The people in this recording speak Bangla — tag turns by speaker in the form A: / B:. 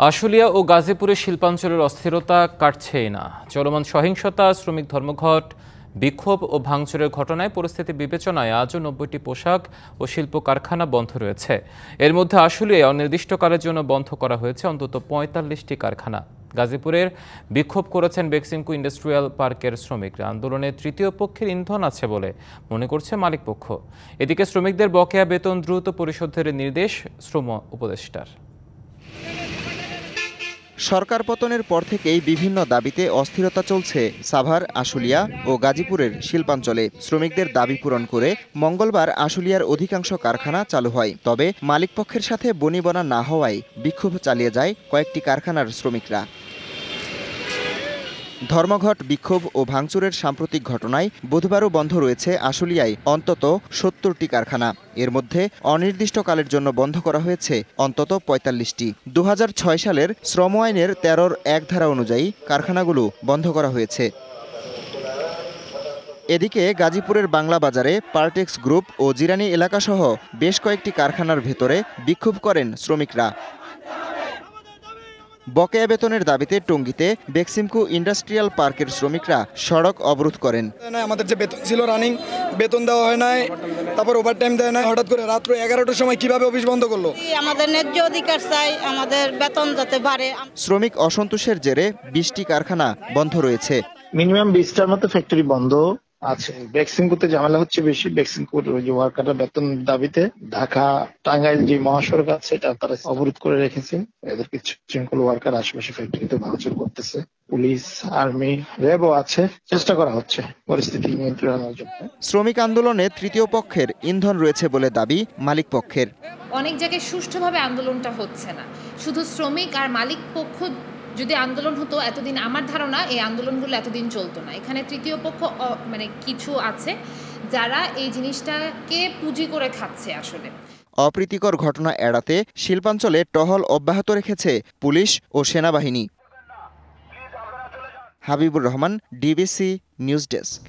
A: আশুলিয়া ও গাজীপুরে শিল্পাঞ্চলের অস্থিরতা কাটছেই না। চলমান সহিংসতা, শ্রমিক ধর্মঘট, বিক্ষোভ ও ভাঙচুরের ঘটনায় পরিস্থিতি বিবেচনায় আজও ৯০টি পোশাক ও শিল্প কারখানা বন্ধ রয়েছে। এর মধ্যে আশুলিয়ায় অনির্দিষ্টকালের জন্য বন্ধ করা হয়েছে অন্তত ৪৫টি কারখানা। গাজীপুরের বিক্ষোভ করেছেন বেক্সিমকো ইন্ডাস্ট্রিয়াল পার্কের শ্রমিকরা। আন্দোলনে তৃতীয় পক্ষের ইন্ধন আছে বলে মনে করছে মালিকপক্ষ। এদিকে শ্রমিকদের বকেয়া বেতন দ্রুত পরিশোধের নির্দেশ শ্রম উপদেষ্টার।
B: সরকার পতনের পর থেকেই বিভিন্ন দাবিতে অস্থিরতা চলছে সাভার, আশুলিয়া ও গাজীপুরের শিল্পাঞ্চলে। শ্রমিকদের দাবি পূরণ করে মঙ্গলবার আশুলিয়ার অধিকাংশ কারখানা চালু হয়। তবে মালিকপক্ষের সাথে বনিবনা না হওয়ায় বিক্ষোভ চালিয়ে যায় কয়েকটি কারখানার শ্রমিকরা। ধর্মঘট, বিক্ষোভ ও ভাঙচুরের সাম্প্রতিক ঘটনায় বুধবারও বন্ধ রয়েছে আশুলিয়ায় অন্তত ৭০টি কারখানা। এর মধ্যে অনির্দিষ্টকালের জন্য বন্ধ করা হয়েছে অন্তত ৪৫টি। ২০০৬ সালের শ্রম আইনের ১৩-র ১ ধারা অনুযায়ী কারখানাগুলো বন্ধ করা হয়েছে। এদিকে গাজীপুরের বাংলা বাজারে পার্টেক্স গ্রুপ ও জিরানি এলাকাসহ বেশ কয়েকটি কারখানার ভেতরে বিক্ষোভ করেন শ্রমিকরা। বকেয়া বেতনের দাবিতে টঙ্গীতে বেক্সিমকো ইন্ডাস্ট্রিয়াল পার্কের শ্রমিকরা সড়ক অবরোধ করেন।
C: আমাদের যে বেতন ছিল রানিং, বেতন দেওয়া হয় নাই, তারপর ওভারটাইম দেয় না। হঠাৎ করে রাত্র 11টার সময় কিভাবে অফিস বন্ধ করলো?
D: আমাদের ন্যায্য অধিকার চাই, আমাদের বেতন যাতে বাড়ে। শ্রমিক
B: অসন্তোষের জেরে 20টি কারখানা বন্ধ রয়েছে।
E: মিনিমাম 20টার মতো ফ্যাক্টরি বন্ধ আছে। বেক্সিমকোতে ঝামেলা হচ্ছে বেশি। বেক্সিমকোর যে ওয়ার্কাররা বেতন দাবিতে ঢাকা টাঙ্গাইল যে মহাসড়ক আছে এটা তারা অবরোধ করে রেখেছে। এদের কিছু শৃঙ্খল ওয়ার্কার আশেপাশে ফ্যাক্টরিতে ভাঙচুর করতেছে। পুলিশ, আর্মি, র্যাবও আছে। চেষ্টা করা হচ্ছে পরিস্থিতি নিয়ন্ত্রণের জন্য।
B: শ্রমিক আন্দোলনে তৃতীয় পক্ষের ইন্ধন রয়েছে বলে দাবি মালিক পক্ষের।
F: অনেক জায়গায় সুষ্ঠুভাবে আন্দোলনটা হচ্ছে না। শুধু শ্রমিক আর মালিক পক্ষ যদি আন্দোলন হতো, এতদিন আমার ধারণা এই আন্দোলনগুলো এতদিন চলতো না। এখানে তৃতীয় পক্ষ কিছু আছে যারা এই জিনিসটাকে পুঁজি করে খাচ্ছে। আসলে
B: অপ্রীতিকর ঘটনা এড়াতে শিল্পাঞ্চলে টহল অব্যাহত রেখেছে পুলিশ ও সেনাবাহিনী। Habibur Rahman, DBC news desk.